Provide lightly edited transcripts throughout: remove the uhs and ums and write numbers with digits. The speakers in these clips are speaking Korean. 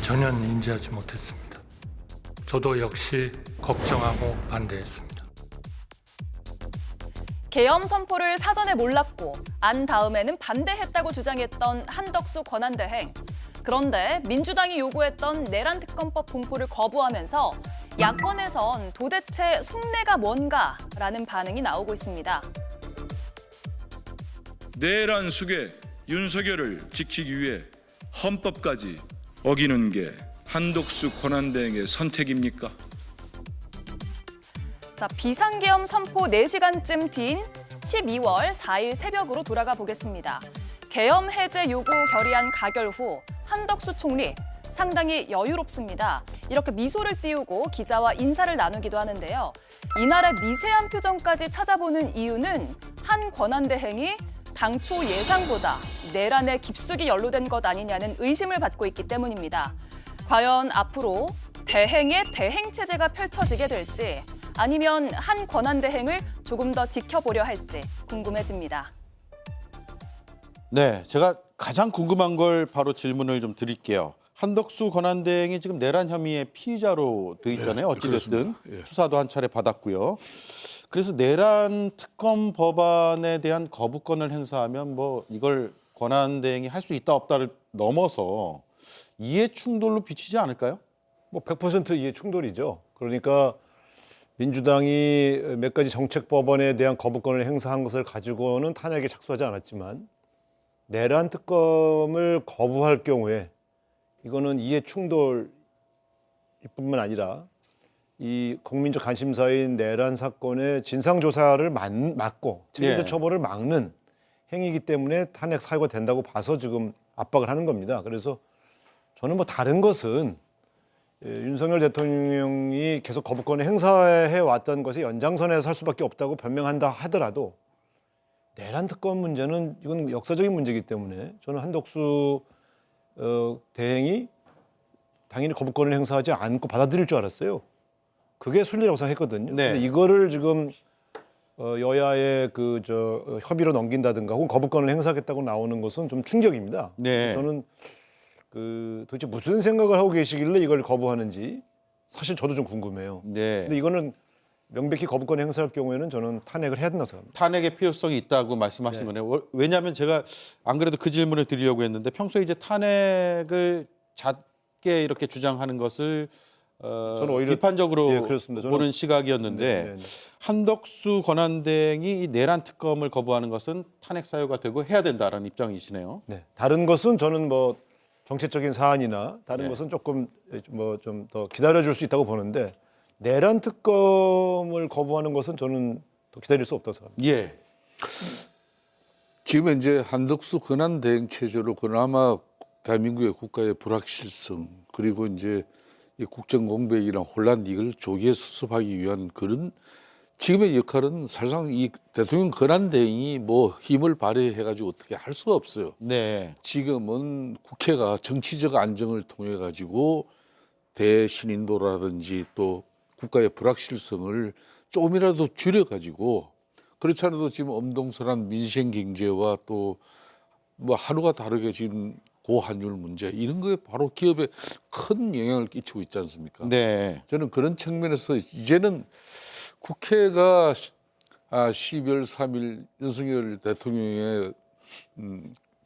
전혀 인지하지 못했습니다. 저도 역시 걱정하고 반대했습니다. 계엄 선포를 사전에 몰랐고 안 다음에는 반대했다고 주장했던 한덕수 권한대행. 그런데 민주당이 요구했던 내란 특검법 공포를 거부하면서 야권에선 도대체 속내가 뭔가라는 반응이 나오고 있습니다. 내란 속에 윤석열을 지키기 위해 헌법까지 어기는 게 한덕수 권한대행의 선택입니까? 자, 비상계엄 선포 4시간쯤 뒤인 12월 4일 새벽으로 돌아가 보겠습니다. 계엄 해제 요구 결의안 가결 후 한덕수 총리 상당히 여유롭습니다. 이렇게 미소를 띄우고 기자와 인사를 나누기도 하는데요. 이날의 미세한 표정까지 찾아보는 이유는 한 권한대행이 당초 예상보다 내란에 깊숙이 연루된 것 아니냐는 의심을 받고 있기 때문입니다. 과연 앞으로 대행의 대행체제가 펼쳐지게 될지 아니면 한 권한대행을 조금 더 지켜보려 할지 궁금해집니다. 네, 제가 가장 궁금한 걸 바로 질문을 좀 드릴게요. 한덕수 권한대행이 지금 내란 혐의의 피의자로 돼 있잖아요. 어찌됐든 수사도 한 차례 받았고요. 그래서 내란 특검 법안에 대한 거부권을 행사하면 뭐 이걸 권한대행이 할 수 있다 없다를 넘어서 이해 충돌로 비치지 않을까요? 뭐 100% 이해 충돌이죠. 그러니까 민주당이 몇 가지 정책 법안에 대한 거부권을 행사한 것을 가지고는 탄핵에 착수하지 않았지만 내란 특검을 거부할 경우에 이거는 이해 충돌일 뿐만 아니라 이 국민적 관심사인 내란 사건의 진상조사를 막고 책임자 처벌을 막는 행위이기 때문에 탄핵 사유가 된다고 봐서 지금 압박을 하는 겁니다. 그래서 저는 뭐 다른 것은 윤석열 대통령이 계속 거부권을 행사해 왔던 것이 연장선에서 살 수밖에 없다고 변명한다 하더라도 내란 특검 문제는 이건 역사적인 문제이기 때문에 저는 한덕수 대행이 당연히 거부권을 행사하지 않고 받아들일 줄 알았어요. 그게 순리라고 생각했거든요. 네. 근데 이거를 지금 여야의 협의로 넘긴다든가 혹은 거부권을 행사하겠다고 나오는 것은 좀 충격입니다. 네. 저는 도대체 무슨 생각을 하고 계시길래 이걸 거부하는지 사실 저도 좀 궁금해요. 네. 근데 이거는 명백히 거부권 행사할 경우에는 저는 탄핵을 해야 된다고 생각합니다. 탄핵의 필요성이 있다고 말씀하신 거네요. 왜냐하면 제가 안 그래도 그 질문을 드리려고 했는데 평소에 이제 탄핵을 잦게 이렇게 주장하는 것을 저는 오히려 비판적으로 그렇습니다. 보는 시각이었는데 네. 한덕수 권한대행이 이 내란 특검을 거부하는 것은 탄핵 사유가 되고 해야 된다라는 입장이시네요. 네. 다른 것은 저는 뭐 정책적인 사안이나 다른 네. 것은 조금 뭐 좀 더 기다려줄 수 있다고 보는데 내란 특검을 거부하는 것은 저는 더 기다릴 수 없다고 생각합니다. 예. 지금 이제 한덕수 권한 대행 체제로 그나마 대한민국의 국가의 불확실성 그리고 이제 이 국정 공백이나 혼란 이걸 조기에 수습하기 위한 그런 지금의 역할은 사실상 이 대통령 권한 대행이 뭐 힘을 발휘해가지고 어떻게 할 수가 없어요. 네. 지금은 국회가 정치적 안정을 통해 가지고 대신인도라든지 또 국가의 불확실성을 조금이라도 줄여가지고 그렇지 않아도 지금 엄동설한 민생 경제와 또 뭐 하루가 다르게 지금 고환율 문제 이런 거에 바로 기업에 큰 영향을 끼치고 있지 않습니까? 네. 저는 그런 측면에서 이제는 국회가 12월 3일 윤석열 대통령의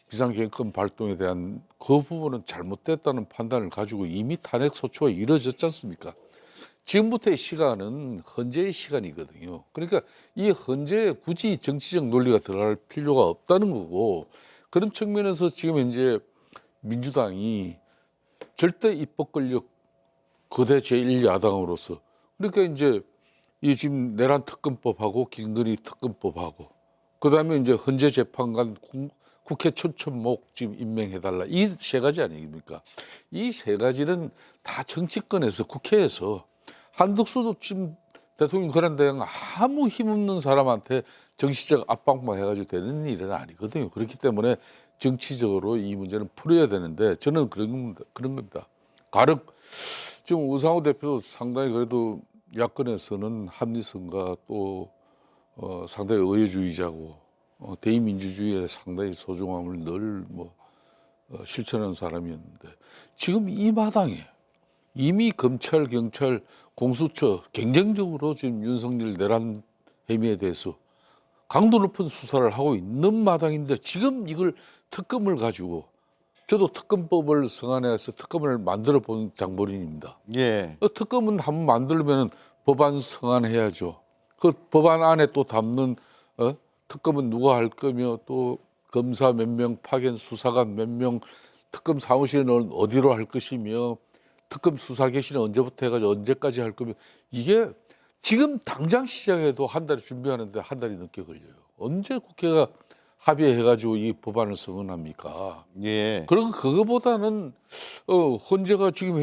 비상계엄권 발동에 대한 그 부분은 잘못됐다는 판단을 가지고 이미 탄핵 소추가 이루어졌지 않습니까? 지금부터의 시간은 헌재의 시간이거든요. 그러니까 이 헌재에 굳이 정치적 논리가 들어갈 필요가 없다는 거고 그런 측면에서 지금 현재 민주당이 절대 입법 권력 거대 제1야당으로서 그러니까 이제 이 지금 내란 특검법하고 김건희 특검법하고 그다음에 이제 헌재 재판관 국회 추천목 지금 임명해달라 이 세 가지 아닙니까? 이 세 가지는 다 정치권에서 국회에서 한덕수도 지금 대통령 권한대행 아무 힘없는 사람한테 정치적 압박만 해가지고 되는 일은 아니거든요. 그렇기 때문에 정치적으로 이 문제는 풀어야 되는데 저는 그런 겁니다. 가령 지금 우상호 대표도 상당히 그래도 야권에서는 합리성과 또 상당히 의회주의자고 대의민주주의에 상당히 소중함을 늘 뭐 실천한 사람이었는데 지금 이 마당에 이미 검찰, 경찰, 공수처 경쟁적으로 지금 윤석열 내란 혐의에 대해서 강도 높은 수사를 하고 있는 마당인데 지금 이걸 특검을 가지고 저도 특검법을 성안해서 특검을 만들어 본 장본인입니다. 예. 특검은 한번 만들면 법안 성안해야죠. 그 법안 안에 또 담는 특검은 누가 할 거며 또 검사 몇 명 파견, 수사관 몇 명, 특검 사무실은 어디로 할 것이며 특검 수사 개시는 언제부터 해가지고 언제까지 할 거며 이게 지금 당장 시작해도 한 달이 준비하는데 한 달이 넘게 걸려요. 언제 국회가 합의해가지고 이 법안을 성언합니까? 예. 그리고 그거보다는 헌재가 지금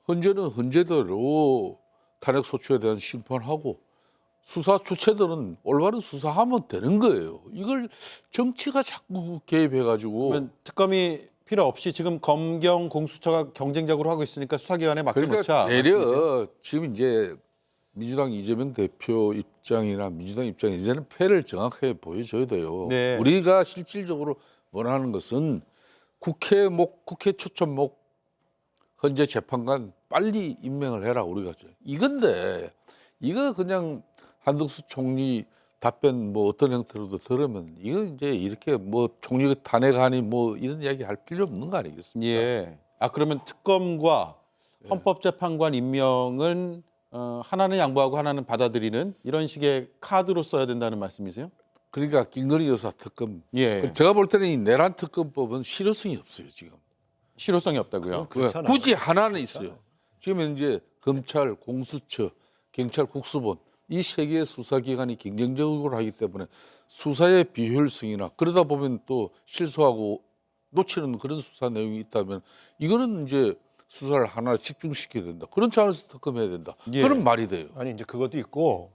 헌재는 헌재대로 탄핵 소추에 대한 심판하고 수사 주체들은 올바른 수사하면 되는 거예요. 이걸 정치가 자꾸 개입해가지고 그러면 특검이 필요 없이 지금 검경 공수처가 경쟁적으로 하고 있으니까 수사기관에 맡겨놓자. 그러니까 대려 지금 이제 민주당 이재명 대표 입장이나 민주당 입장이 이제는 패를 정확하게 보여줘야 돼요. 네. 우리가 실질적으로 원하는 것은 국회 추천목 헌재 재판관 빨리 임명을 해라 우리가 이건데 이거 그냥 한덕수 총리 답변 뭐 어떤 형태로도 들으면 이거 이제 이렇게 뭐 총리 탄핵하니 뭐 이런 이야기 할 필요 없는 거 아니겠습니까? 예. 아 그러면 특검과 헌법재판관 임명은 하나는 양보하고 하나는 받아들이는 이런 식의 카드로 써야 된다는 말씀이세요? 그러니까 김건희 여사 특검. 예. 제가 볼 때는 이 내란 특검법은 실효성이 없어요 지금. 실효성이 없다고요? 그렇잖아요. 굳이 하나는 있어요. 지금 현재 검찰, 공수처, 경찰, 국수본 이 세 개의 수사기관이 경쟁적으로 하기 때문에 수사의 비효율성이나 그러다 보면 또 실수하고 놓치는 그런 수사 내용이 있다면 이거는 이제 수사를 하나 집중시켜야 된다. 그렇지 않아서 특검해야 된다. 예. 그런 말이 돼요. 아니 이제 그것도 있고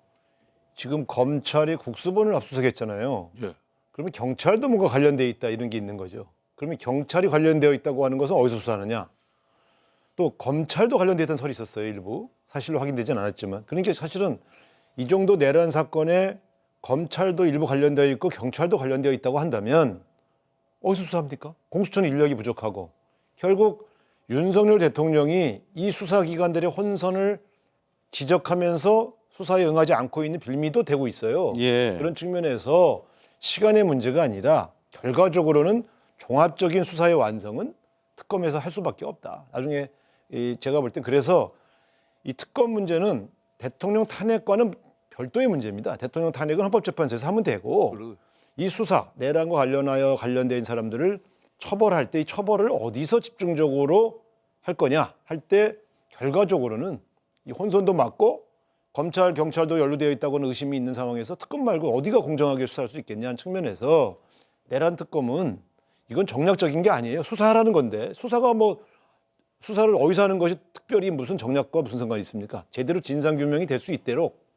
지금 검찰이 국수본을 압수수색했잖아요. 예. 그러면 경찰도 뭔가 관련돼 있다 이런 게 있는 거죠. 그러면 경찰이 관련되어 있다고 하는 것은 어디서 수사하느냐? 또 검찰도 관련돼 있다는 설이 있었어요. 일부 사실로 확인되진 않았지만 그러니까 사실은 이 정도 내란 사건에 검찰도 일부 관련되어 있고 경찰도 관련되어 있다고 한다면 어디서 수사합니까? 공수처는 인력이 부족하고 결국 윤석열 대통령이 이 수사기관들의 혼선을 지적하면서 수사에 응하지 않고 있는 빌미도 되고 있어요. 예. 그런 측면에서 시간의 문제가 아니라 결과적으로는 종합적인 수사의 완성은 특검에서 할 수밖에 없다. 나중에 제가 볼 땐 그래서 이 특검 문제는 대통령 탄핵과는 별도의 문제입니다. 대통령 탄핵은 헌법재판소에서 하면 되고 이 수사, 내란과 관련하여 관련된 사람들을 처벌할 때 이 처벌을 어디서 집중적으로 할 거냐 할 때 결과적으로는 이 혼선도 막고 검찰, 경찰도 연루되어 있다고는 의심이 있는 상황에서 특검 말고 어디가 공정하게 수사할 수 있겠냐는 측면에서 내란 특검은 이건 정략적인 게 아니에요. 수사하라는 건데 수사가 뭐 수사를 어디서 하는 것이 특별히 무슨 정략과 무슨 상관이 있습니까? 제대로 진상규명이 될 수 있도록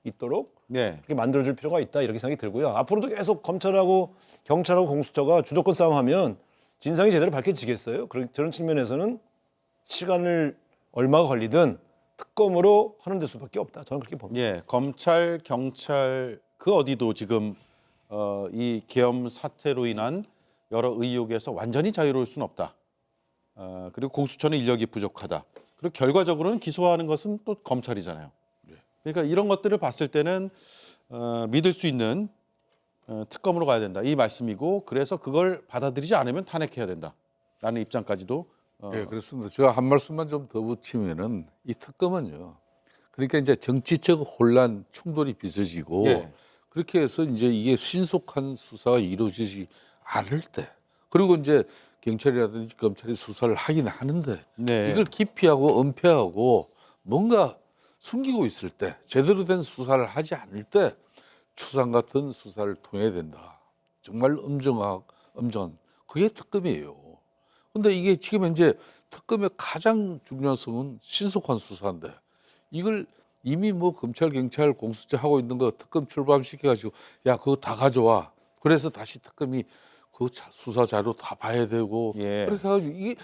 네. 그렇게 만들어줄 필요가 있다 이렇게 생각이 들고요. 앞으로도 계속 검찰하고 경찰하고 공수처가 주도권 싸움하면 진상이 제대로 밝혀지겠어요? 그런 측면에서는 시간을 얼마가 걸리든 특검으로 하는 데 수밖에 없다. 저는 그렇게 봅니다. 예. 검찰, 경찰 그 어디도 지금 이 계엄 사태로 인한 여러 의혹에서 완전히 자유로울 수는 없다. 그리고 공수처는 인력이 부족하다. 그리고 결과적으로는 기소하는 것은 또 검찰이잖아요. 그러니까 이런 것들을 봤을 때는 믿을 수 있는 특검으로 가야 된다. 이 말씀이고 그래서 그걸 받아들이지 않으면 탄핵해야 된다라는 입장까지도 예, 그렇습니다. 제가 한 말씀만 좀 더 붙이면은 이 특검은요. 그러니까 이제 정치적 혼란, 충돌이 빚어지고 예. 그렇게 해서 이제 이게 신속한 수사가 이루어지지 않을 때 그리고 이제 경찰이라든지 검찰이 수사를 하긴 하는데 네. 이걸 기피하고 은폐하고 뭔가 숨기고 있을 때 제대로 된 수사를 하지 않을 때 추상 같은 수사를 통해야 된다. 정말 엄정한 그게 특검이에요. 근데 이게 지금 현재 특검의 가장 중요한 성은 신속한 수사인데 이걸 이미 뭐 검찰, 경찰, 공수처 하고 있는 거 특검 출범시켜가지고 야 그거 다 가져와. 그래서 다시 특검이 그 수사 자료 다 봐야 되고 예. 그렇게 해가지고 이게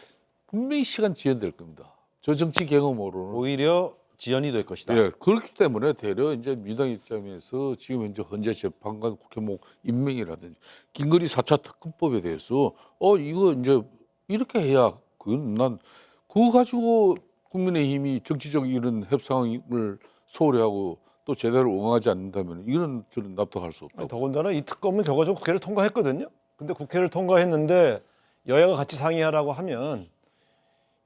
분명히 시간 지연될 겁니다. 저 정치 경험으로는. 오히려 지연이 될 것이다. 예, 그렇기 때문에 대려 이제 민주당 입장에서 지금 현재 헌재 재판관 국회목 임명이라든지 김건희 4차 특검법에 대해서 이거 이제 이렇게 해야 그건 난 그거 가지고 국민의힘이 정치적 이런 협상을 소홀히 하고 또 제대로 응하지 않는다면 이건 저는 납득할 수 없다. 더군다나 이 특검은 결과적으로 국회를 통과했거든요. 근데 국회를 통과했는데 여야가 같이 상의하라고 하면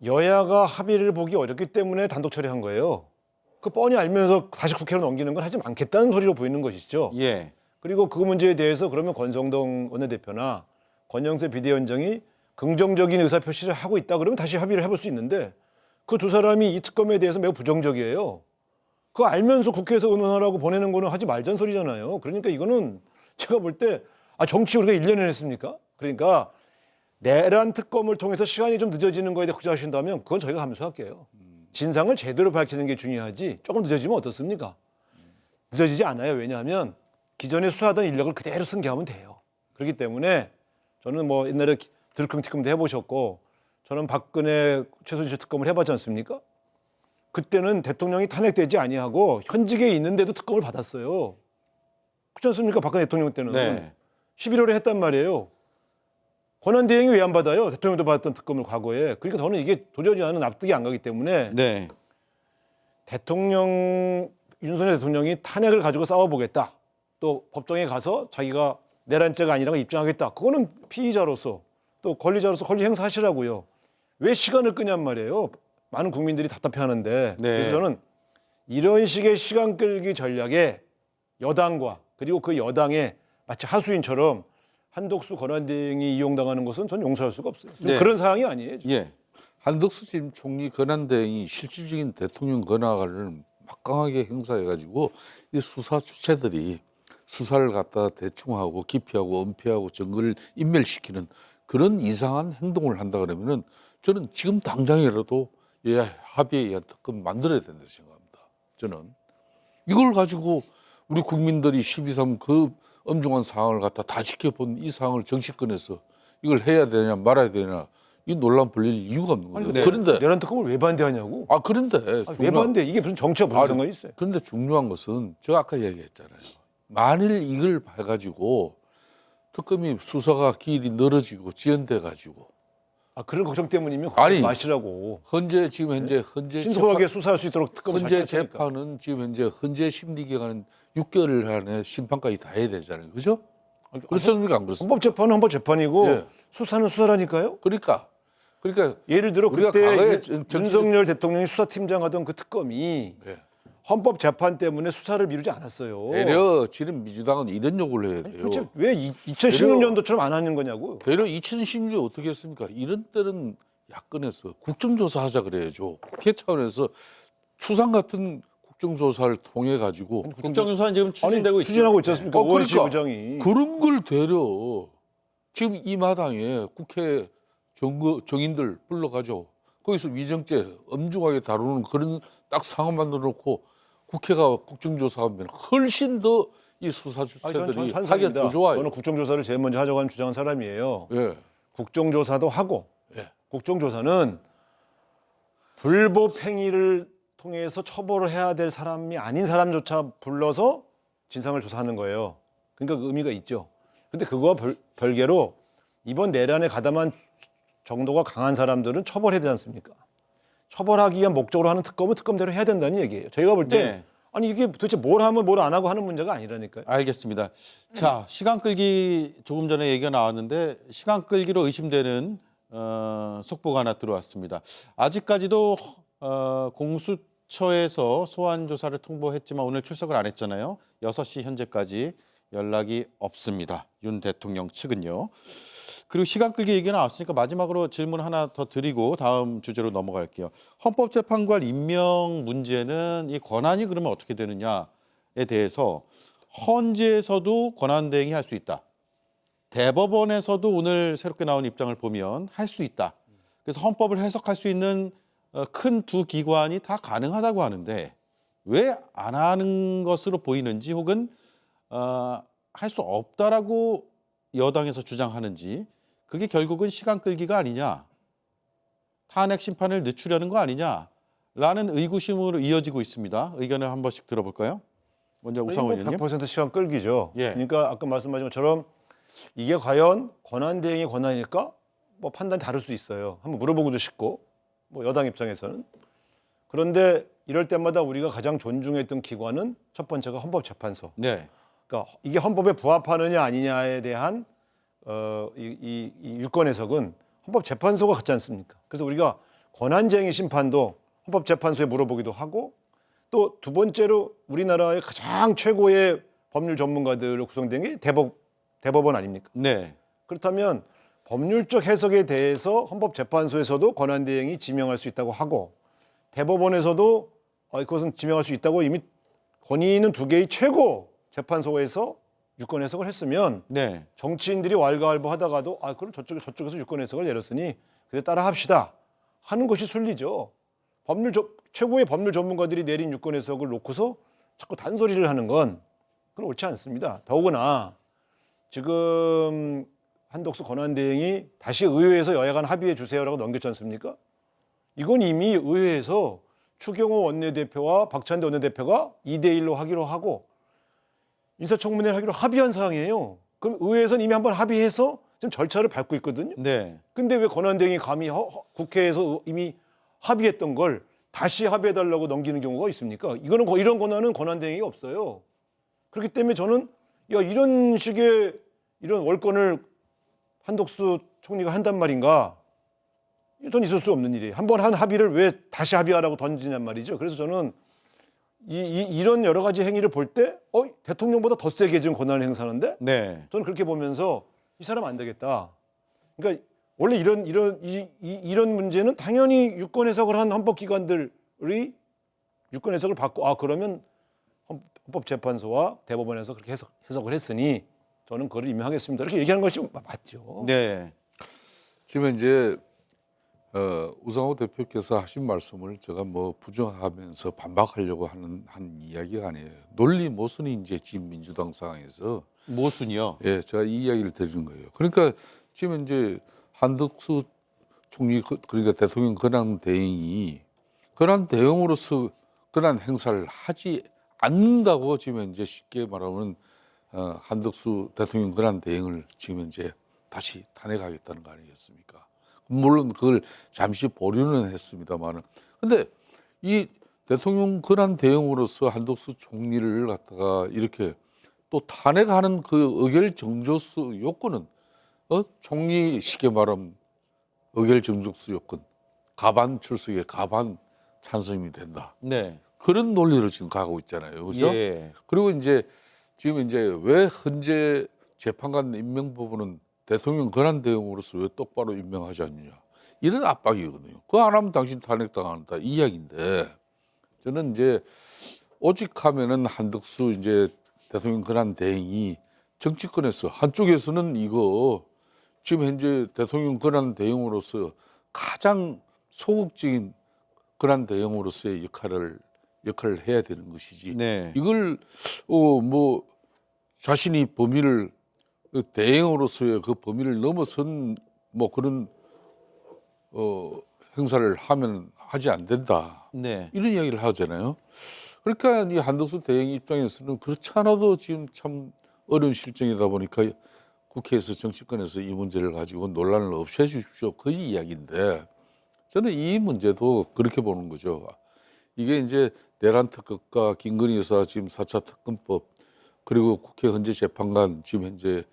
여야가 합의를 보기 어렵기 때문에 단독 처리한 거예요. 그 뻔히 알면서 다시 국회로 넘기는 건 하지 않겠다는 소리로 보이는 것이죠. 예. 그리고 그 문제에 대해서 그러면 권성동 원내대표나 권영세 비대위원장이 긍정적인 의사표시를 하고 있다 그러면 다시 합의를 해볼 수 있는데 그 두 사람이 이 특검에 대해서 매우 부정적이에요. 그거 알면서 국회에서 의논하라고 보내는 거는 하지 말자는 소리잖아요. 그러니까 이거는 제가 볼 때 정치 우리가 1년을 했습니까? 그러니까 내란 특검을 통해서 시간이 좀 늦어지는 거에 대해 걱정하신다면 그건 저희가 감수할게요. 진상을 제대로 밝히는 게 중요하지 조금 늦어지면 어떻습니까? 늦어지지 않아요. 왜냐하면 기존에 수사하던 인력을 그대로 승계하면 돼요. 그렇기 때문에 저는 뭐 옛날에 들컹특검도 해보셨고 저는 박근혜 최순실 특검을 해봤지 않습니까? 그때는 대통령이 탄핵되지 아니하고 현직에 있는데도 특검을 받았어요. 그렇지 않습니까? 박근혜 대통령 때는. 네. 11월에 했단 말이에요. 권한대행이 왜 안 받아요? 대통령도 받았던 특검을 과거에. 그러니까 저는 이게 도저히 나는 납득이 안 가기 때문에 네. 윤석열 대통령이 탄핵을 가지고 싸워보겠다. 또 법정에 가서 자기가 내란죄가 아니라고 입증하겠다. 그거는 피의자로서 또 권리자로서 권리 행사하시라고요. 왜 시간을 끄냔 말이에요. 많은 국민들이 답답해하는데. 네. 그래서 저는 이런 식의 시간 끌기 전략에 여당과 그리고 그 여당의 마치 하수인처럼 한덕수 권한대행이 이용당하는 것은 전 용서할 수가 없어요. 좀 네. 그런 상황이 아니에요. 지금. 예. 한덕수 지금 총리 권한대행이 실질적인 대통령 권한을 막강하게 행사해가지고 이 수사 주체들이 수사를 갖다 대충 하고 기피하고 은폐하고 증거를 인멸시키는 그런 이상한 행동을 한다 그러면은 저는 지금 당장이라도 합의에 의한 특검 만들어야 된다고 생각합니다. 저는 이걸 가지고 우리 국민들이 12.3 그 엄중한 상황을 갖다 다 지켜본 이 상황을 정치권에서 이걸 해야 되냐 말아야 되냐 이 논란 벌릴 이유가 없는 거예요. 아니, 그런데 내란 특검을 왜 반대하냐고. 그런데 왜 반대? 이게 무슨 정치와 무슨 상관이 있어요? 그런데 중요한 것은 제가 아까 얘기했잖아요. 만일 이걸 봐가지고 특검이 수사가 길이 늘어지고 지연돼 가지고 그런 걱정 때문이면 아니, 마시라고. 현재 현재 신속하게 수사할 수 있도록 특검을 잘 현재 짰으니까. 재판은 지금 현재 심리 기간은 6개월 안에 심판까지 다 해야 되잖아요. 그죠? 그렇지 않습니까? 안 그렇습니까? 헌법재판은 헌법재판이고 예. 수사는 수사라니까요. 그러니까 예를 들어 우리가 그때 과거에 윤석열 대통령이 수사팀장 하던 그 특검이 예. 헌법재판 때문에 수사를 미루지 않았어요. 대려 지금 민주당은 이런 요구를 해야 돼요. 도대체 왜 2016년도처럼 안 하는 거냐고. 대려 2016년 어떻게 했습니까? 이런 때는 야권에서 국정조사하자 그래야죠. 국회 차원에서 추상 같은 국정조사를 통해 가지고 국정조사는 지금 추진되고 있죠. 추진하고 있지 않습니까? 오원시 그러니까 의장이. 그런 걸 대려 지금 이 마당에 국회 정인들 불러가죠. 거기서 위정죄 엄중하게 다루는 그런 딱 상황 만들어 놓고 국회가 국정조사하면 훨씬 더 이 수사 저는 주체들이 하기 찬성입니다. 더 좋아요. 저는 국정조사를 제일 먼저 하자고 하는 주장한 사람이에요. 예. 국정조사도 하고 예. 국정조사는 불법 행위를 통해서 처벌을 해야 될 사람이 아닌 사람조차 불러서 진상을 조사하는 거예요. 그러니까 그 의미가 있죠. 근데 그거와 별개로 이번 내란에 가담한 정도가 강한 사람들은 처벌해야 되지 않습니까? 처벌하기 위한 목적으로 하는 특검은 특검대로 해야 된다는 얘기예요. 저희가 볼 때 네. 아니 이게 도대체 뭘 하면 뭘 안 하고 하는 문제가 아니라니까요. 알겠습니다. 자, 시간 끌기 조금 전에 얘기가 나왔는데 시간 끌기로 의심되는 속보가 하나 들어왔습니다. 아직까지도 공수처에서 소환 조사를 통보했지만 오늘 출석을 안 했잖아요. 6시 현재까지 연락이 없습니다. 윤 대통령 측은요. 그리고 시간 끌기 얘기가 나왔으니까 마지막으로 질문 하나 더 드리고 다음 주제로 넘어갈게요. 헌법재판관 임명 문제는 이 권한이 그러면 어떻게 되느냐에 대해서 헌재에서도 권한대행이 할 수 있다. 대법원에서도 오늘 새롭게 나온 입장을 보면 할 수 있다. 그래서 헌법을 해석할 수 있는 큰 두 기관이 다 가능하다고 하는데 왜 안 하는 것으로 보이는지 혹은 할 수 없다라고 여당에서 주장하는지 그게 결국은 시간 끌기가 아니냐, 탄핵 심판을 늦추려는 거 아니냐라는 의구심으로 이어지고 있습니다. 의견을 한 번씩 들어볼까요? 먼저 우상호 의원님. 100% 시간 끌기죠. 예. 그러니까 아까 말씀하신 것처럼 이게 과연 권한대행의 권한일까? 뭐 판단이 다를 수 있어요. 한번 물어보고도 싶고 뭐 여당 입장에서는. 그런데 이럴 때마다 우리가 가장 존중했던 기관은 첫 번째가 헌법재판소. 네. 그러니까 이게 헌법에 부합하느냐 아니냐에 대한 이 유권 해석은 헌법재판소가 갖지 않습니까? 그래서 우리가 권한쟁의 심판도 헌법재판소에 물어보기도 하고 또 두 번째로 우리나라의 가장 최고의 법률 전문가들로 구성된 게 대법원 아닙니까? 네. 그렇다면 법률적 해석에 대해서 헌법재판소에서도 권한대행이 지명할 수 있다고 하고 대법원에서도 그것은 지명할 수 있다고 이미 권위 있는 두 개의 최고 재판소에서 유권 해석을 했으면 네. 정치인들이 왈가왈부하다가도 그럼 저쪽에서 유권 해석을 내렸으니 그에 따라 합시다 하는 것이 순리죠. 최고의 법률 전문가들이 내린 유권 해석을 놓고서 자꾸 단소리를 하는 건 그건 옳지 않습니다. 더구나 지금 한덕수 권한대행이 다시 의회에서 여야 간 합의해 주세요라고 넘겼지 않습니까? 이건 이미 의회에서 추경호 원내대표와 박찬대 원내대표가 2대1로 하기로 하고 인사청문회를 하기로 합의한 사항이에요. 그럼 의회에서는 이미 한번 합의해서 지금 절차를 밟고 있거든요. 네. 근데 왜 권한대행이 감히 국회에서 이미 합의했던 걸 다시 합의해달라고 넘기는 경우가 있습니까? 이런 권한은 권한대행이 없어요. 그렇기 때문에 저는 이런 식의 이런 월권을 한덕수 총리가 한단 말인가? 전 있을 수 없는 일이에요. 한 번 한 합의를 왜 다시 합의하라고 던지냔 말이죠. 그래서 저는 이런 여러 가지 행위를 볼 때 대통령보다 더 세게 지금 권한을 행사하는데 네. 저는 그렇게 보면서 이 사람 안 되겠다. 그러니까 원래 이런 문제는 당연히 유권 해석을 한 헌법기관들이 유권 해석을 받고 그러면 헌법재판소와 대법원에서 그렇게 해석을 했으니 저는 그걸 임명하겠습니다. 이렇게 얘기하는 것이 맞죠. 네. 지금 이제 우상호 대표께서 하신 말씀을 제가 뭐 부정하면서 반박하려고 한 이야기가 아니에요. 논리 모순이 이제 지금 민주당 상황에서 모순이요. 예, 제가 이 이야기를 드리는 거예요. 그러니까 지금 이제 한덕수 총리 그러니까 대통령 권한 대행이 권한 대행으로서 권한 행사를 하지 않는다고 지금 이제 쉽게 말하면 한덕수 대통령 권한 대행을 지금 이제 다시 탄핵하겠다는 거 아니겠습니까? 물론 그걸 잠시 보류는 했습니다만은 근데 이 대통령 권한 대행으로서 한덕수 총리를 갖다가 이렇게 또 탄핵하는 그 의결 정족수 요건은 총리 쉽게 말하면 의결 정족수 요건 가반 출석에 가반 찬성이 된다. 네. 그런 논리로 지금 가고 있잖아요. 그죠? 예. 그리고 이제 지금 이제 왜 현재 재판관 임명 부분은 대통령 권한 대행으로서 왜 똑바로 임명하지 않느냐. 이런 압박이거든요. 그거 안 하면 당신 탄핵당한다. 이 이야기인데 저는 이제 오직 하면은 한덕수 이제 대통령 권한 대행이 정치권에서 한쪽에서는 이거 지금 현재 대통령 권한 대행으로서 가장 소극적인 권한 대행으로서의 역할을 해야 되는 것이지. 네. 이걸 뭐 자신이 범위를 대행으로서의 그 범위를 넘어선 뭐 그런 행사를 하지 안 된다. 네. 이런 이야기를 하잖아요. 그러니까 이 한덕수 대행 입장에서는 그렇지 않아도 지금 참 어려운 실정이다 보니까 국회에서 정치권에서 이 문제를 가지고 논란을 없애 주십시오. 그 이야기인데 저는 이 문제도 그렇게 보는 거죠. 이게 이제 내란 특검과 김건희 여사 지금 4차 특검법 그리고 국회 헌재 재판관 지금 현재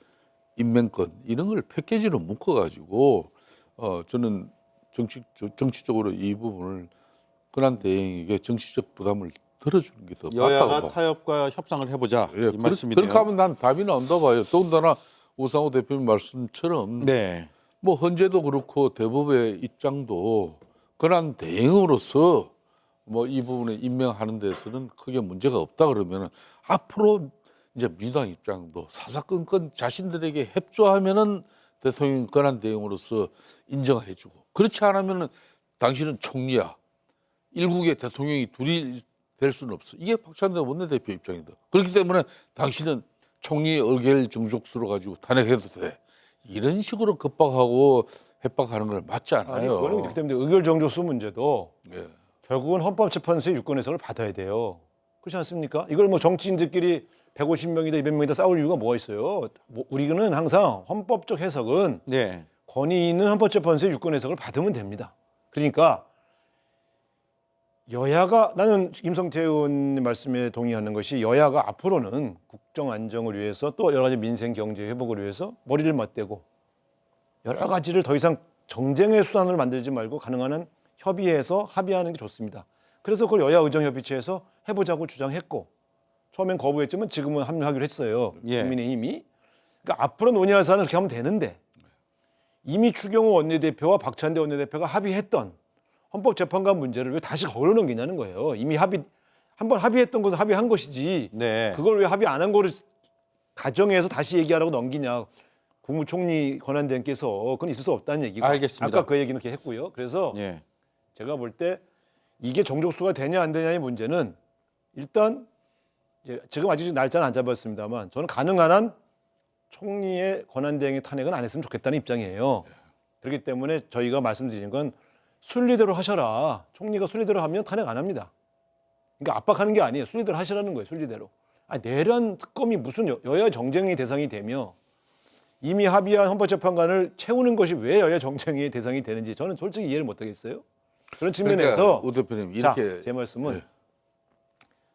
임명권 이런 걸 패키지로 묶어가지고 저는 정치적으로 이 부분을 권한 대행에게 정치적 부담을 들어주는 게 더 여야가 맞다고 봐. 타협과 협상을 해보자 예, 이 말씀이네요. 그렇게 하면 난 답이 나온다 봐요. 더군다나 우상호 대표님 말씀처럼 네. 뭐 헌재도 그렇고 대법의 입장도 권한 대행으로서 뭐 이 부분에 임명하는 데서는 크게 문제가 없다 그러면 앞으로 이제 민주당 입장도 사사건건 자신들에게 협조하면은 대통령 권한 대행으로서 인정해주고 그렇지 않으면은 당신은 총리야. 일국의 대통령이 둘이 될 수는 없어. 이게 박찬대 원내대표 입장이다. 그렇기 때문에 당신은 총리 의결 정족수로 가지고 탄핵해도 돼. 이런 식으로 급박하고 협박하는 건 맞지 않아요. 아니 그거는 그렇기 때문에 의결 정족수 문제도 예. 결국은 헌법재판소의 유권 해석을 받아야 돼요. 그렇지 않습니까? 이걸 뭐 정치인들끼리 150명이다 200명이다 싸울 이유가 뭐가 있어요? 우리는 항상 헌법적 해석은 네. 권위 있는 헌법재판소의 유권 해석을 받으면 됩니다. 그러니까 여야가 나는 김성태 의원 말씀에 동의하는 것이 여야가 앞으로는 국정 안정을 위해서 또 여러 가지 민생 경제 회복을 위해서 머리를 맞대고 여러 가지를 더 이상 정쟁의 수단으로 만들지 말고 가능한 한 협의해서 합의하는 게 좋습니다. 그래서 그걸 여야 의정협의체에서 해보자고 주장했고 처음엔 거부했지만 지금은 합류하기로 했어요. 예. 국민의힘이. 그러니까 앞으로 논의할 사안은 그렇게 하면 되는데 이미 추경호 원내대표와 박찬대 원내대표가 합의했던 헌법재판관 문제를 왜 다시 걸어넘기냐는 거예요. 이미 한번 합의했던 것은 합의한 것이지 네. 그걸 왜 합의 안 한 거를 가정해서 다시 얘기하라고 넘기냐. 국무총리 권한대행께서 그건 있을 수 없다는 얘기고 알겠습니다. 아까 그 얘기는 이렇게 했고요. 그래서 예. 제가 볼 때 이게 정족수가 되냐 안 되냐의 문제는 일단 이제 지금 아직 날짜는 안 잡았습니다만 저는 가능한 한 총리의 권한대행의 탄핵은 안 했으면 좋겠다는 입장이에요. 그렇기 때문에 저희가 말씀드린 건 순리대로 하셔라. 총리가 순리대로 하면 탄핵 안 합니다. 그러니까 압박하는 게 아니에요. 순리대로 하시라는 거예요. 순리대로. 내란 특검이 무슨 여야 정쟁의 대상이 되며 이미 합의한 헌법재판관을 채우는 것이 왜 여야 정쟁의 대상이 되는지 저는 솔직히 이해를 못하겠어요. 그런 측면에서 그러니까 오 대표님 이렇게 자, 제 말씀은 네.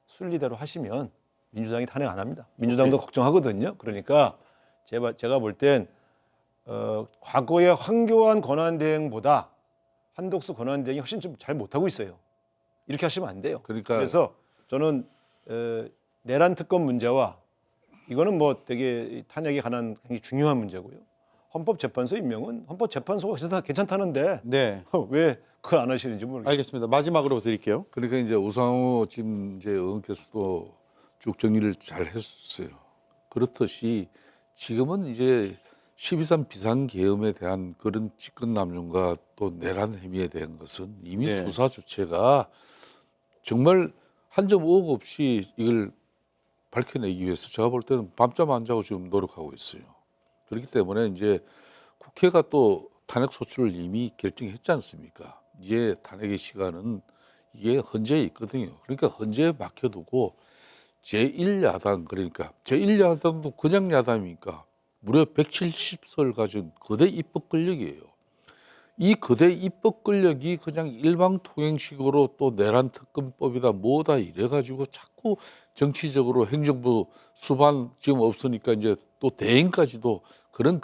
순리대로 하시면 민주당이 탄핵 안 합니다. 민주당도 걱정하거든요. 그러니까 제가 볼 땐 과거의 황교안 권한대행보다 한덕수 권한대행이 훨씬 좀 잘 못하고 있어요. 이렇게 하시면 안 돼요. 그러니까 그래서 저는 내란 특검 문제와 이거는 뭐 되게 탄핵에 관한 굉장히 중요한 문제고요. 헌법재판소 임명은 헌법재판소가 괜찮다는데 네. 왜 그걸 안 하시는지 모르겠어요. 알겠습니다. 마지막으로 드릴게요. 그러니까 이제 우상호 지금 이제 의원께서도 쭉 정리를 잘 했어요. 그렇듯이 지금은 이제 12.3 비상계엄에 대한 그런 직권남용과 또 내란 혐의에 대한 것은 이미 네. 수사 주체가 정말 한 점 의혹 없이 이걸 밝혀내기 위해서 제가 볼 때는 밤잠 안 자고 지금 노력하고 있어요. 그렇기 때문에 이제 국회가 또 탄핵 소추를 이미 결정했지 않습니까? 이제 탄핵의 시간은 이게 헌재에 있거든요. 그러니까 헌재에 맡겨두고 제1야당 그러니까 제1야당도 그냥 야당이니까 무려 170석 가진 거대 입법 권력이에요. 이 거대 입법 권력이 그냥 일방통행식으로 또 내란 특검법이다 뭐다 이래가지고 자꾸 정치적으로 행정부 수반 지금 없으니까 이제 또 대행까지도 그런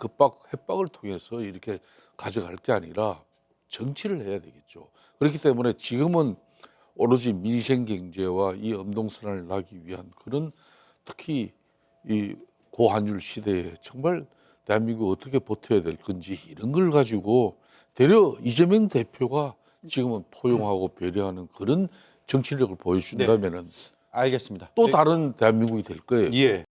협박을 통해서 이렇게 가져갈 게 아니라 정치를 해야 되겠죠. 그렇기 때문에 지금은 오로지 민생 경제와 이 엄동선을 나기 위한 그런 특히 이 고환율 시대에 정말 대한민국 어떻게 버텨야 될 건지 이런 걸 가지고 대려 이재명 대표가 지금은 포용하고 배려하는 그런 정치력을 보여준다면은 알겠습니다. 또 다른 대한민국이 될 거예요. 예.